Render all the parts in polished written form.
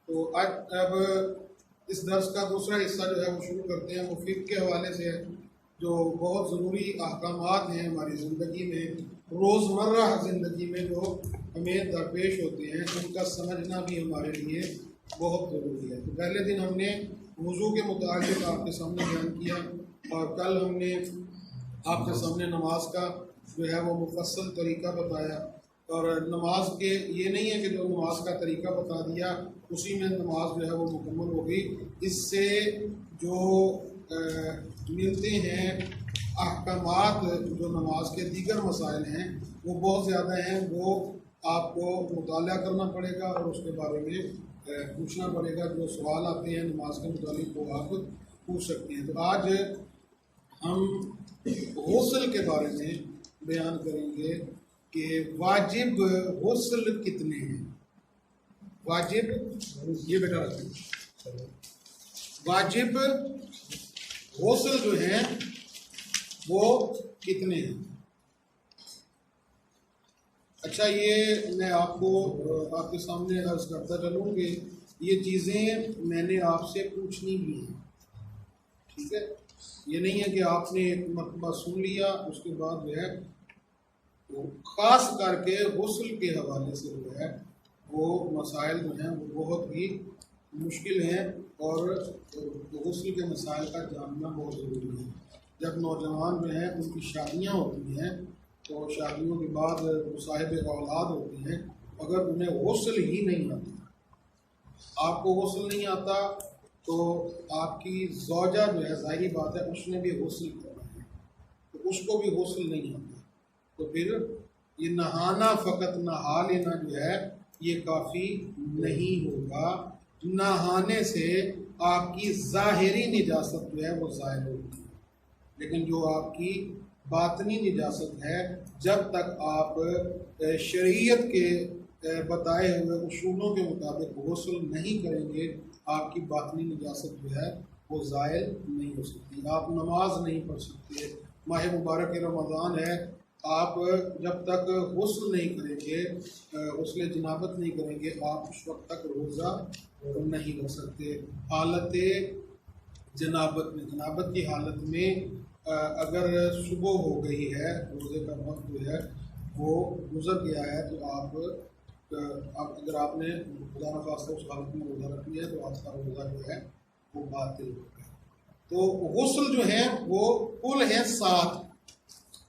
तो आज अब इस दर्स का दूसरा हिस्सा जो है वो शुरू करते हैं। वो फ़िक़्ह के हवाले से है, जो बहुत ज़रूरी अहकामात हैं हमारी ज़िंदगी में, रोज़मर्रा ज़िंदगी में जो हमें दरपेश होते हैं, उनका समझना भी हमारे लिए बहुत ज़रूरी है। तो पहले दिन हमने वज़ू के मुताल्लिक़ आपके सामने बयान किया, और कल हमने आपके सामने नमाज का जो है वो मुफस्सल तरीक़ा बताया। और नमाज के ये नहीं है कि जो नमाज का तरीक़ा बता दिया उसी में नमाज जो है वो मुकम्मल हो गई। इससे जो मिलते हैं अहकामात, जो नमाज के दीगर मसाइल हैं वो बहुत ज़्यादा हैं, वो आपको मुताला करना पड़ेगा और उसके बारे में पूछना पड़ेगा। जो सवाल आते हैं नमाज के मुतालिक वो आप पूछ सकते हैं। तो आज हम गुस्ल के बारे में बयान करेंगे कि वाजिब गुस्ल कितने हैं। वाजिब, ये बेटा रखें, वाजिब गुस्ल जो हैं वो कितने हैं। अच्छा, ये मैं आपको आपके सामने अर्ज करता चलूँ कि ये चीज़ें मैंने आपसे पूछनी भी हैं, ठीक है। ये नहीं है कि आपने एक मरतबा सुन लिया उसके बाद जो है वो ख़ास करके गुस्ल के हवाले से जो है वो मसाइल जो हैं वो बहुत ही मुश्किल हैं, और गुस्ल के मसाइल का जानना बहुत ज़रूरी है। जब नौजवान जो हैं उनकी शादियाँ होती हैं तो शादियों के बाद साहिब औलाद होती हैं, अगर उन्हें गुस्ल ही नहीं आता, आपको गुस्ल नहीं आता, तो आपकी ज़ौजा जो है ज़ाहिरी बात है उसने भी गुस्ल करना है, तो उसको भी गुस्ल नहीं आता, तो फिर ये नहाना फ़कत नहा लेना जो है ये काफ़ी नहीं होगा। नहाने से आपकी ज़ाहिरी निजासत जो है वो ज़ाहिर होती है, लेकिन जो आपकी बातनी निजासत है, जब तक आप शरीयत के बताए हुए उसूलों के मुताबिक गुस्ल नहीं करेंगे, आपकी बातनी निजासत जो है वो ज़ाहिर नहीं हो सकती। आप नमाज नहीं पढ़ सकते। माह मुबारक रमज़ान है, आप जब तक गुस्ल नहीं करेंगे, गुस्ल जनाबत नहीं करेंगे, आप उस वक्त तक रोज़ा नहीं रख सकते। हालत जनाबत में, जनाबत की हालत में अगर सुबह हो गई है, रोज़े का वक्त जो है वो गुज़र गया है, तो आप अगर आपने खुदा न खास्ता उस हालत में रोज़ा रख लिया है तो आपका रोज़ा जो है वो बातिल हो गया। तो गुस्ल जो है वो कुल है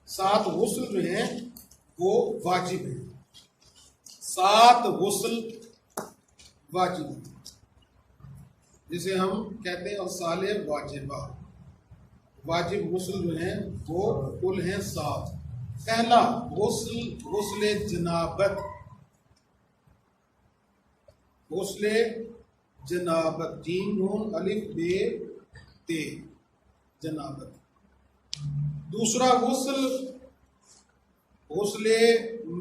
7 गुस्ल जो हैं वो वाजिब है। 7 गुस्ल वाजिब है, जिसे हम कहते हैं साले वाजिबा। वाजिब गुस्ल जो हैं वो कुल हैं 7। पहला गुस्ल गुस्ल जनाबत, गुस्ल जनाबत, जीम नून अलिफ बे ते, जनाबत। दूसरा गुस्ल गुस्ल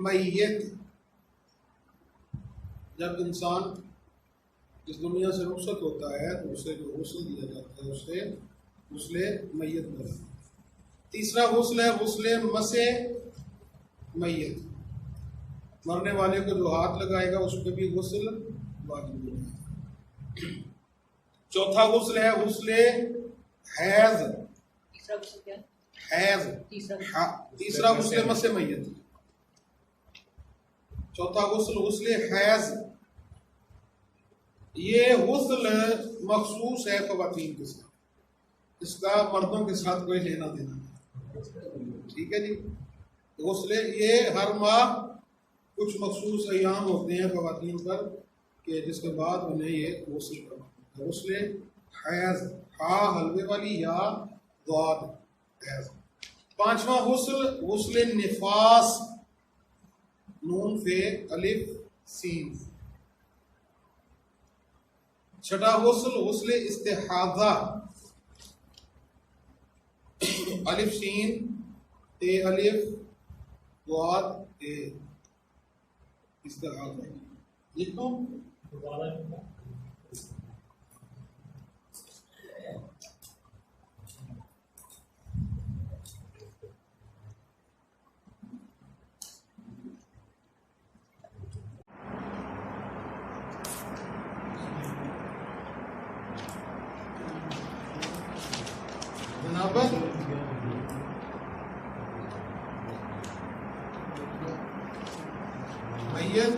मैयत, जब इंसान इस दुनिया से रुखसत होता है तो उसे जो गुस्ल दिया जाता है उसे गुस्ल मैयत बोला। तीसरा गुस्ल है गुस्ल मसे मैयत, मरने वाले को जो हाथ लगाएगा उस पर भी गुस्ल वाजिब है। चौथा गुस्ल है गुस्ल हैज, हैज, तीसरा गुस्ल मसे मैयत, चौथा गुस्ल गुस्ल हैज। ये गुस्ल मखसूस है ख़वातीन के साथ, इसका मर्दों के साथ कोई लेना देना नहीं, ठीक है जी। गुस्ल ये हर माह कुछ मखसूस अयाम होते हैं ख़वातीन पर कि जिसके बाद उन्हें ये गुस्ल करना है। गुस्ल हैज, हा हलवे वाली या दाद हैज। पांचवा गुस्ल गुस्ल निफास, नून फे अलिफ सीन। छठा गुस्ल गुस्ल इस्तिहाज़ा, अलिफ सीन ए अलिफ वाद ए, इस्तिहाज़ा। लिखो जनाबत मैयत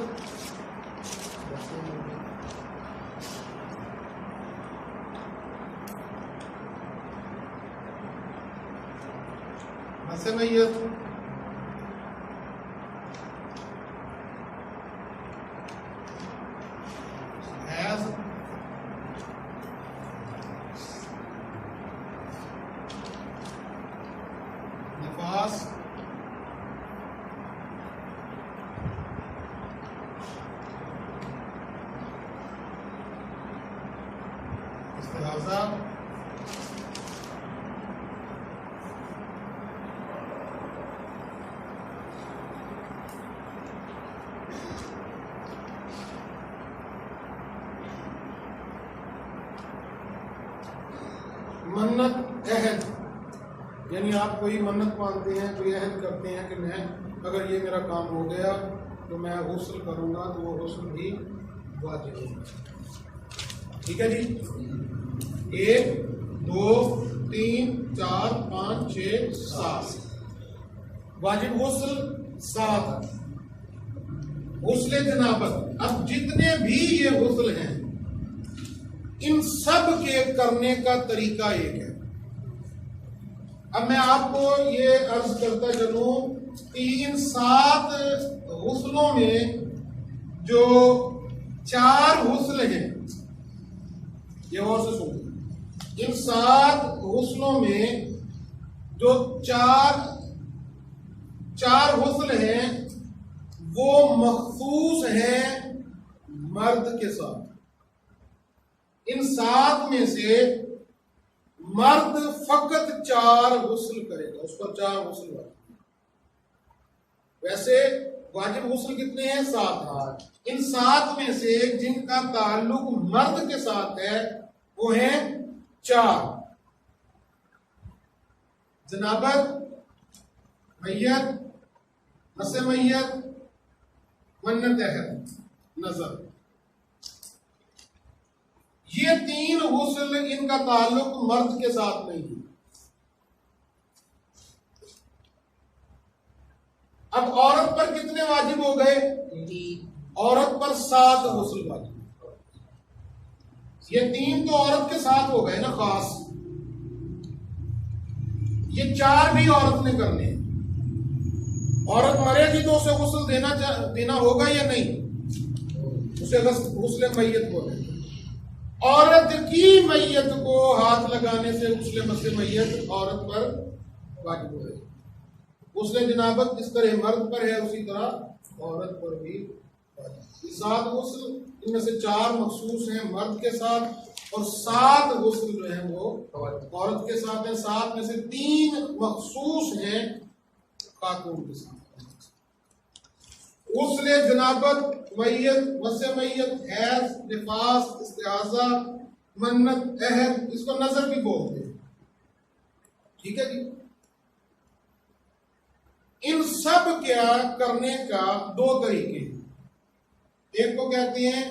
मसे मैयत हैज निफास इस्तिहाज़ा मन्नत अहद, यानी आप कोई मन्नत मांगते हैं, कोई अहद करते हैं कि मैं अगर ये मेरा काम हो गया तो मैं गुस्ल करूँगा, तो वो गुस्ल भी वाजिब होगा। ठीक है जी, 1 2 3 4 5 6 7 वाजिब गुस्ल 7 गुस्ल जनाबत। अब जितने भी ये गुस्ल हैं इन सब के करने का तरीका एक है। अब मैं आपको ये अर्ज करता चलूं कि इन 7 गुस्लों में जो 4 गुस्ल हैं, ये और से सुनिए, इन 7 गुस्लों में जो चार गुस्ल हैं वो मखसूस हैं मर्द के साथ। इन 7 में से मर्द फकत 4 गुस्ल करेगा, उस पर 4 गुस्ल वाजिब। वैसे वाजिब गुस्ल कितने हैं? 7। इन 7 में से जिनका ताल्लुक मर्द के साथ है वो है 4, जनाबत, मैयत, मसे मैयत, मन्नत अहद, नजर। ये 3 गुस्ल इनका ताल्लुक मर्द के साथ नहीं है। अब औरत पर कितने वाजिब हो गए? औरत पर 7 गुस्ल वाजिब। ये 3 तो औरत के साथ हो गए ना खास, ये 4 भी औरत ने करने हैं। औरत मरेगी तो उसे गुस्ल देना होगा या नहीं? उसे गुस्ल मैयत बोले। औरत की मैयत को हाथ लगाने से गुस्ल मसे मैयत औरत पर वाजिब हो गई। गुस्ल जनाबत जिस तरह मर्द पर है उसी तरह औरत पर भी वाजिब। 7 गुस्ल, इनमें से 4 मखसूस हैं मर्द के साथ और 7 गुस्ल जो है वो औरत के साथ है। 7 में से 3 मखसूस हैं खातून के साथ। गुस्ल जनाबत, मैयत, मसे मैयत, हैज, निफास, इस्तिहाज़ा, मन्नत अहद, इसको नजर भी बोलते हैं। ठीक है जी। इन सब क्या करने का 2 तरीके हैं। एक को कहते हैं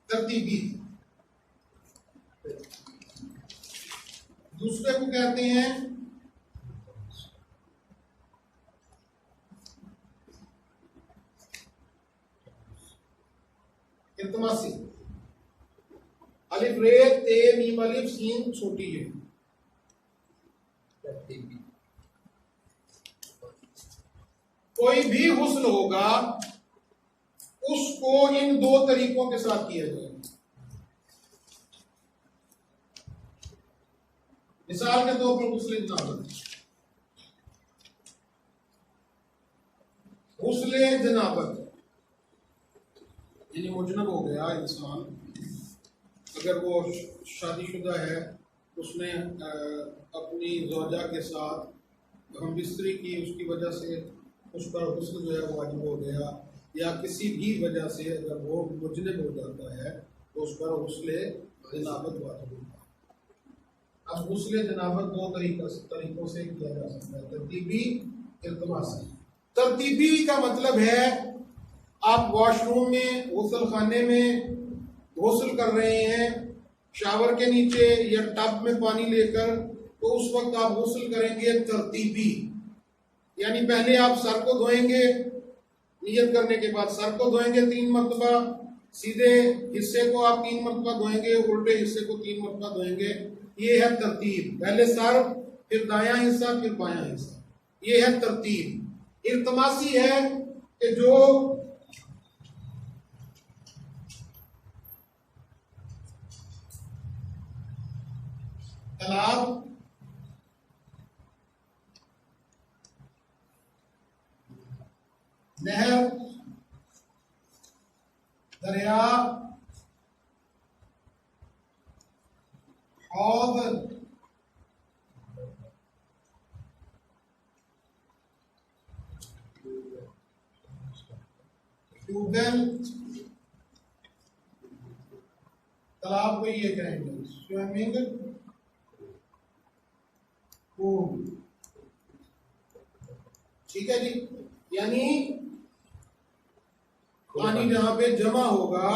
तरतीबी, दूसरे को कहते हैं इल्तिमासी। अलिफ रे ते मीम अलिफ सीन छोटी है। कोई भी गुस्ल होगा उसको इन 2 तरीकों के साथ किया जाएगा। मिसाल के तौर पर गुस्ल जनाबत, गुस्ल जनाबत यानी मुजनब हो गया इंसान, अगर वो शादीशुदा है, उसने अपनी ज़ौजा के साथ हम बिस्तरी की, उसकी वजह से उस पर गुस्ल जो है वो वाजिब हो गया, या किसी भी वजह से अगर वो मुजनब हो जाता है तो उस पर गुस्ल जनाबत वाजिब होता है। अब गुस्ल जनाबत 2 तरीकों से किया जा सकता है, तरतीबी, इल्तिमासी। तरतीबी का मतलब है आप वॉशरूम में, गुसल खाने में गुसल कर रहे हैं, शावर के नीचे या टब में पानी लेकर, तो उस वक्त आप गुसल करेंगे तरतीबी, यानी पहले आप सर को धोएंगे, नियत करने के बाद सर को धोएंगे 3 मरतबा, सीधे हिस्से को आप 3 मरतबा धोएंगे, उल्टे हिस्से को 3 मरतबा धोएंगे। ये है तरतीब, पहले सर, फिर दायां हिस्सा, फिर बायां हिस्सा, ये है तरतीब। इल्तमासी है कि जो तालाब, नहर, दरिया, हौद, ट्यूबवेल, तालाब को ये कहेंगे स्विमिंग पूल, ठीक है जी। यानी पानी जहां पे जमा होगा,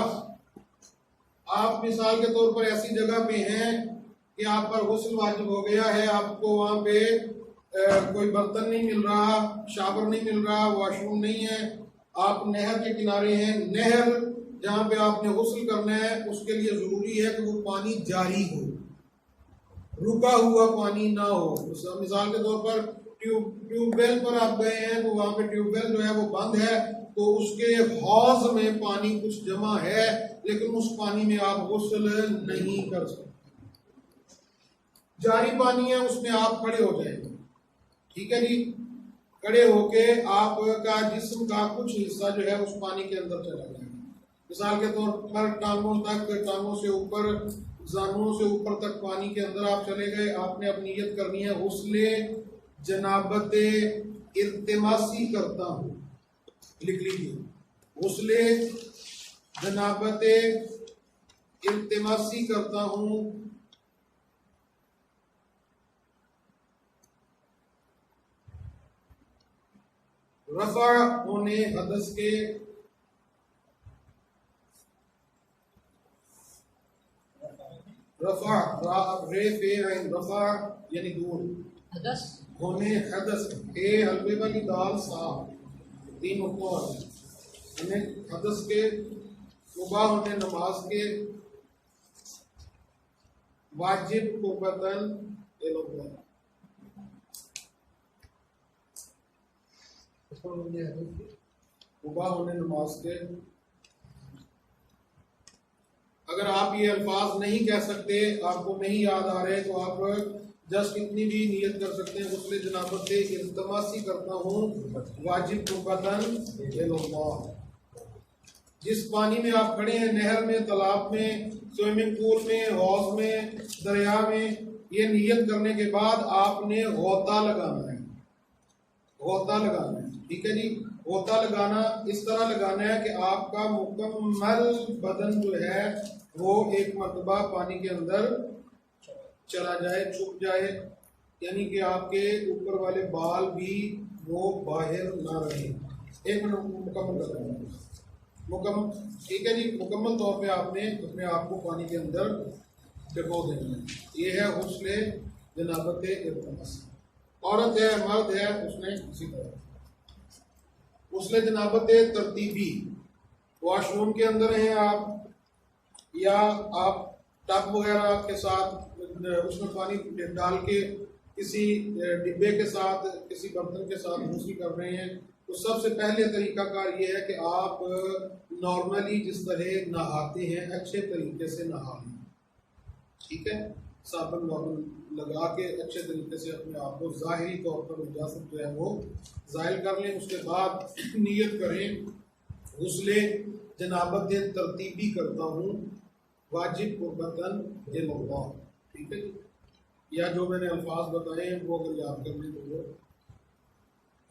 आप मिसाल के तौर पर ऐसी जगह पे हैं कि आप पर गुस्ल वाजिब हो गया है, आपको वहां पे कोई बर्तन नहीं मिल रहा, शावर नहीं मिल रहा, वॉशरूम नहीं है, आप नहर के किनारे हैं, नहर जहां पे आपने गुस्ल करना है उसके लिए जरूरी है कि वो पानी जारी हो, रुका हुआ पानी ना हो। मिसाल के तौर पर ट्यूबवेल पर आप गए हैं तो वहां पे ट्यूबवेल जो है वो बंद है, तो उसके हौज में पानी कुछ जमा है, लेकिन उस पानी में आप गुस्ल नहीं कर सकते। जारी पानी है, उसमें आप खड़े हो जाएंगे, ठीक है जी। खड़े होके आपका जिस्म का कुछ हिस्सा जो है उस पानी के अंदर चला जाएगा। मिसाल के तौर पर टांगों तक, टांगों से ऊपर, जानों से ऊपर तक पानी के अंदर आप चले गए, आपने अब नियत करनी है गुस्ले जनाबत इल्तिमासी करता हूँ, लिख लीजिए, गुस्ले जनाबत इल्तिमासी करता हूँ, रफा होने हदस के, रफा रे फे रफा यानी दूर, हदस होने हदस, ए हल्के वाली दाल साफ, 3 होने हदस के, मुबाह होने नमाज के, वाजिब कुर्बतन मुबाह होने नमाज के। अगर आप ये अल्फाज नहीं कह सकते, आपको नहीं याद आ रहे, तो आप जस्ट इतनी भी नियत कर सकते हैं, गुस्ले जनाबत से इल्तमासी करता हूँ वाजिब कुर्बतन। जिस पानी में आप खड़े हैं, नहर में, तालाब में, स्विमिंग पूल में, हौज में, दरिया में, ये नियत करने के बाद आपने गोता लगाना है, गोता लगाना है, ठीक है जी। गोता लगाना इस तरह लगाना है कि आपका मुकम्मल बदन जो है वो एक मरतबा पानी के अंदर चला जाए, छुप जाए, यानी कि आपके ऊपर वाले बाल भी वो बाहर ना रहे। एक मिनट, मुकम्मल करना, मुकम्मल, ठीक है जी। मुकम्मल तौर पे आपने अपने आप को पानी के अंदर डुबो देना है। ये है गुस्ले जनाबत इल्तिमास। औरत है, मर्द है, उसने इसी तरह गुस्ले जनाबत तरतीबी, वॉशरूम के अंदर हैं आप, या आप टब वगैरह के साथ उसमें पानी डाल के किसी डिब्बे के साथ, किसी बर्तन के साथ गुस्ल कर रहे हैं, तो सबसे पहले तरीकाकार ये है कि आप नॉर्मली जिस तरह नहाते हैं अच्छे तरीके से नहा लें, ठीक है। साबुन वाबुन लगा के अच्छे तरीके से अपने आप को ज़ाहिरी तौर पर नजासत जो है वो ज़ाहिर कर लें। उसके बाद नियत करें गुस्ले जनाबत तरतीबी करता हूँ वाजिब कुर्बतन इल्लल्लाह, ठीक है। या जो मैंने अल्फाज बताए हैं वो अगर याद कर लें तो वो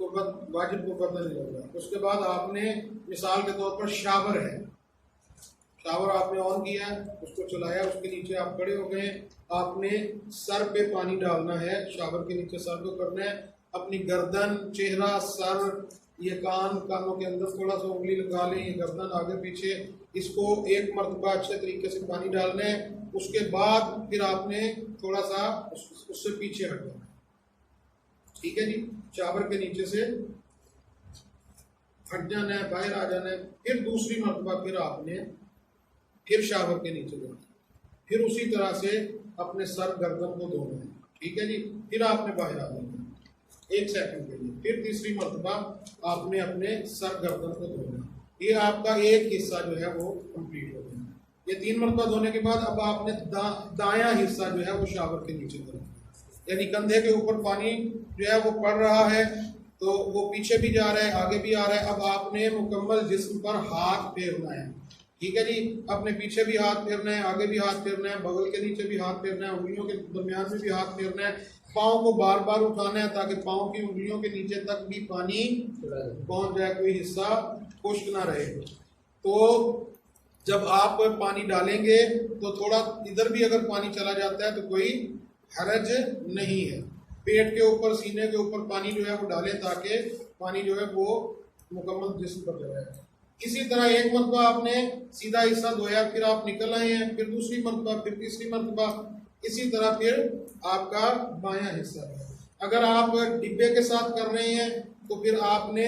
कुर्बत वाजिब कुर्बतन इल्लल्लाह। उसके बाद आपने मिसाल के तौर पर शावर है, शावर आपने ऑन किया, उसको चलाया, उसके नीचे आप खड़े हो गए, आपने सर पे पानी डालना है, शावर के नीचे सर को करना है, अपनी गर्दन, चेहरा, सर ये कानों के अंदर थोड़ा सा उंगली लगा लें, ये गर्दन आगे पीछे, इसको एक मरतबा अच्छे तरीके से पानी डालना है। उसके बाद फिर आपने थोड़ा सा उससे पीछे हटना है, ठीक है जी। शावर के नीचे से हट जाना है, बाहर आ जाना है। फिर दूसरी मरतबा फिर आपने फिर शावर के नीचे जाना है, फिर उसी तरह से अपने सर गर्दन को धोना है, ठीक है जी। फिर आपने बाहर आ जाना है 1 सेकंड के लिए, फिर तीसरी मरतबा आपने अपने सर गर्दन को धोना है। ये आपका एक हिस्सा जो है वो कंप्लीट हो गया। ये 3 मरतबा धोने के बाद अब आपने दायां हिस्सा जो है वो शावर के नीचे करना है, यानी कंधे के ऊपर पानी जो है वो पड़ रहा है तो वो पीछे भी जा रहा है, आगे भी आ रहा है। अब आपने मुकम्मल जिस्म पर हाथ फेरना है, ठीक है जी। अपने पीछे भी हाथ फेरना है, आगे भी हाथ फेरना है, बगल के नीचे भी हाथ फेरना है, उंगलियों के दरमियान में भी हाथ फेरना है। पाँव को बार बार उठाना है ताकि पाँव की उंगलियों के नीचे तक भी पानी पहुंच जाए, कोई हिस्सा खुश्क ना रहे। तो जब आप पानी डालेंगे तो थोड़ा इधर भी अगर पानी चला जाता है तो कोई हरज नहीं है। पेट के ऊपर, सीने के ऊपर पानी जो है वो डालें ताकि पानी जो है वो मुकम्मल जिस्म पर जाए। इसी तरह एक मरतबा आपने सीधा हिस्सा धोया, फिर आप निकल आए हैं, फिर दूसरी मरतबा, फिर तीसरी मरतबा, इसी तरह फिर आपका बायां हिस्सा है। अगर आप डिब्बे के साथ कर रहे हैं तो फिर आपने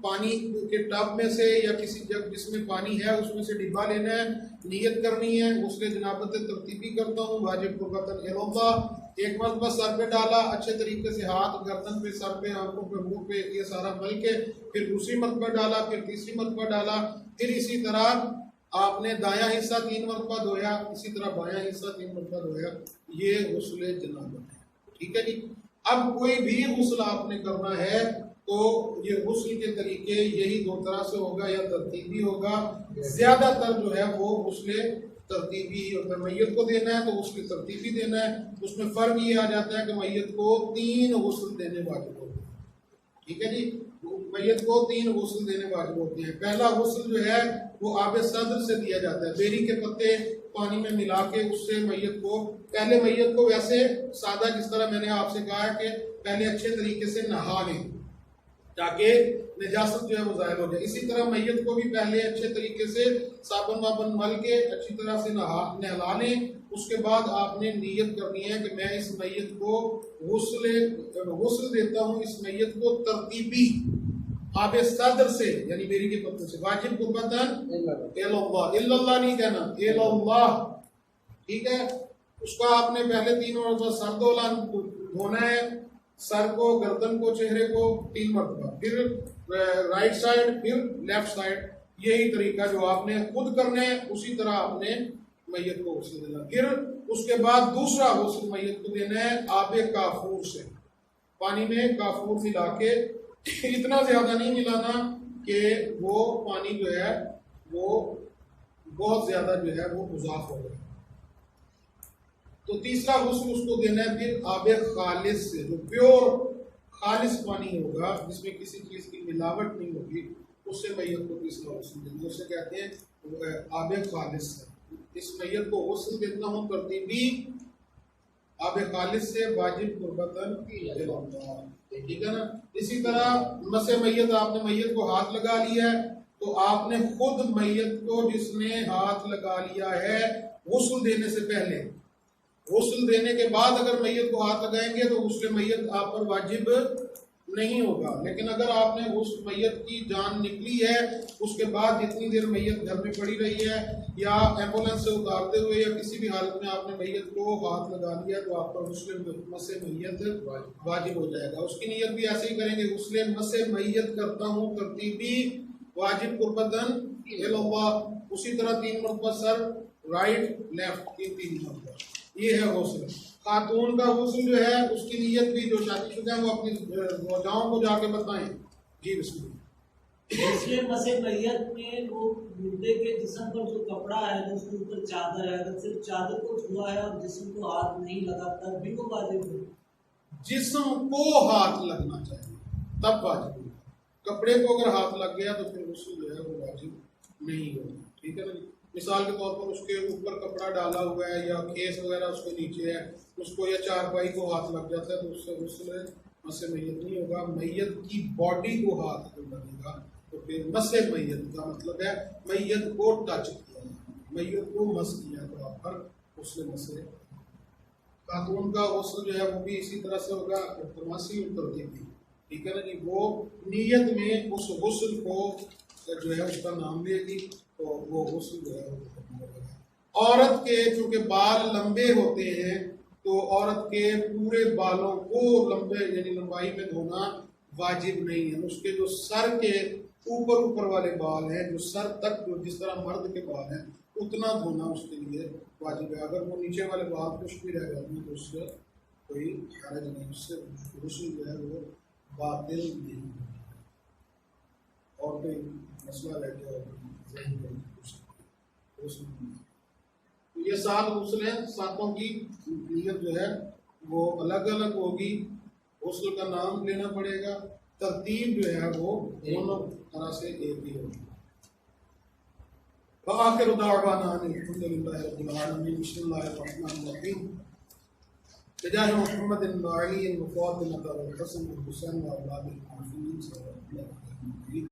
पानी के टब में से या किसी जग जिसमें पानी है उसमें से डिब्बा लेना है, नियत करनी है, उसके जनाबत तरतीबी करता हूँ वाजिब कुर्बतन इल्ला। एक मरतबा सर पे डाला, अच्छे तरीके से हाथ गर्दन पे, सर पे, आंखों पे, मुंह पे, ये सारा मल के, फिर दूसरी मरतबा डाला, फिर तीसरी मरतबा डाला, फिर इसी तरह आपने दायां हिस्सा 3 मरतबा धोया, इसी तरह बायां हिस्सा 3 मरतबा धोया। ये गुस्ल जनाबत है, ठीक है जी। अब कोई भी गुस्ल आपने करना है तो ये गुस्ल के तरीके यही 2 तरह से होगा, या तरतीबी होगा। ज्यादातर जो है वो गुस्ल तरतीबी होता है। मैयत को देना है तो उसकी तरतीबी देना है। उसमें फर्क ये आ जाता है कि मैयत को 3 गुस्ल देने वाजिब होते हैं, ठीक है जी। मैयत को 3 गुस्ल देने वाजिब होते हैं। पहला गुस्ल जो है वो आबे सदर से दिया जाता है। बेरी के पत्ते पानी में मिला के उससे मैयत को, पहले मैयत को वैसे सादा, जिस तरह मैंने आपसे कहा है कि पहले अच्छे तरीके से नहा लें ताकि निजासत जो है वो ज़ाहिर हो जाए। इसी तरह मैयत को भी पहले अच्छे तरीके से साबुन वाबन मल के अच्छी तरह से नहला लें। उसके बाद आपने नीयत करनी है कि मैं इस मैयत को गुस्ल देता हूँ, इस मैयत को तरतीबी आबे सदर से, यानी बेरी के पत्ते से, वाजिब कुर्बतन इल्लल्लाह नहीं कहना, इल्लल्लाह, ठीक है। उसका आपने पहले 3 मरतबा सर धोना है, सर को, गर्दन को, चेहरे को 3 मरतबा, फिर राइट साइड, फिर लेफ्ट साइड। यही तरीका जो आपने खुद करने है उसी तरह आपने मैयत को गुस्ल देना। फिर उसके बाद दूसरा गुस्ल मैयत को देना है आबे काफूर से, पानी में काफूर मिला के, इतना ज्यादा नहीं मिलाना कि वो पानी जो है वो बहुत ज्यादा जो है वो मुजाफ हो जाए। तो तीसरा गुस्ल उसको देना है फिर आबे खालिस से, जो प्योर खालिस पानी होगा जिसमें किसी चीज की मिलावट नहीं होगी, उससे मैयत को तीसरा गुस्ल देना, उसे कहते हैं आबे खालिस से। इस मैयत को गुस्ल देना हो तरतीबी आबे खालिस से, वाजिब कुर्बतन, ठीक है ना। इसी तरह मसे मैयत, आपने मैयत को हाथ लगा लिया है तो आपने खुद मैयत को, जिसने हाथ लगा लिया है गुस्ल देने से पहले, गुस्ल देने के बाद अगर मैयत को हाथ लगाएंगे तो उसके मैयत आप पर वाजिब नहीं होगा। लेकिन अगर आपने उस मैयत की जान निकली है उसके बाद जितनी देर मैयत घर में पड़ी रही है या एम्बुलेंस से उतारते हुए या किसी भी हालत में आपने मैयत को हाथ लगा लिया तो आप पर गुस्ल मसे मैयत वाजिब हो जाएगा। उसकी नियत भी ऐसे ही करेंगे, गुस्ल मसे मैयत करता हूँ तरतीबी वाजिब कुर्बतन इल्लल्लाह। उसी तरह 3 मरतबा सर, राइट लेफ्ट, 3 मरतबा। ये है गुस्ल। खातून का गुस्ल जो है उसकी नियत भी, जो शादीशुदा है वो अपनी रोजाओं को जाके बताएं जी। इसलिए मसे मैयत में वो मुर्दे के जिस्म पर जो कपड़ा है तो उसके ऊपर चादर है, अगर सिर्फ चादर को छुआ है और जिस्म को हाथ नहीं लगा तब भी वो वाजिब है। जिस्म को हाथ लगना चाहिए तब वाजिब है, कपड़े को अगर हाथ लग गया तो फिर गुस्ल जो है वो वाजिब नहीं होगा, ठीक है ना। मिसाल के तौर पर उसके ऊपर कपड़ा डाला हुआ है या केस वगैरह उसके नीचे है, उसको या चारपाई को हाथ लग जाता है तो उससे गुस्ल मसे मैयत नहीं होगा, मैयत की बॉडी को हाथ जब लगेगा तो फिर मसे मैयत का मतलब है मैयत को टच किया, मैयत को मस किया तो आप पर उसने मसे। खातून का गुस्ल जो है वो भी इसी तरह से होगा, तमासी उतरती थी, ठीक है ना जी। वो नीयत में उस गुस्ल को जो है उसका नाम लेगी तो वो गुस्ल जो है वो खत्म हो जाएगा। औरत के चूंकि बाल लंबे होते हैं तो औरत के पूरे बालों को लंबे यानी लंबाई में धोना वाजिब नहीं है। उसके जो सर के ऊपर ऊपर वाले बाल हैं, जो सर तक जो जिस तरह मर्द के बाल हैं उतना धोना उसके लिए वाजिब है। अगर वो नीचे वाले बाल कुछ भी रह जाते हैं तो उससे कोई हरज नहीं, उससे गुस्ल जो है वो बातिल नहीं होता। और कोई मसला रह गया तो ये 7 गुस्ल हैं, 7 की नीयत जो है वो अलग अलग होगी, गुस्ल का नाम लेना पड़ेगा, तरतीब जो है वो दोनों तरह से एक ही होगी। आखिर दावाना अल्हम्दुलिल्लाहि रब्बिल आलमीन बिस्मिल्लाहिर्रहमानिर्रहीम बिजाह मुहम्मदिन व अली व फातिमा व हसन व हुसैन व औलाद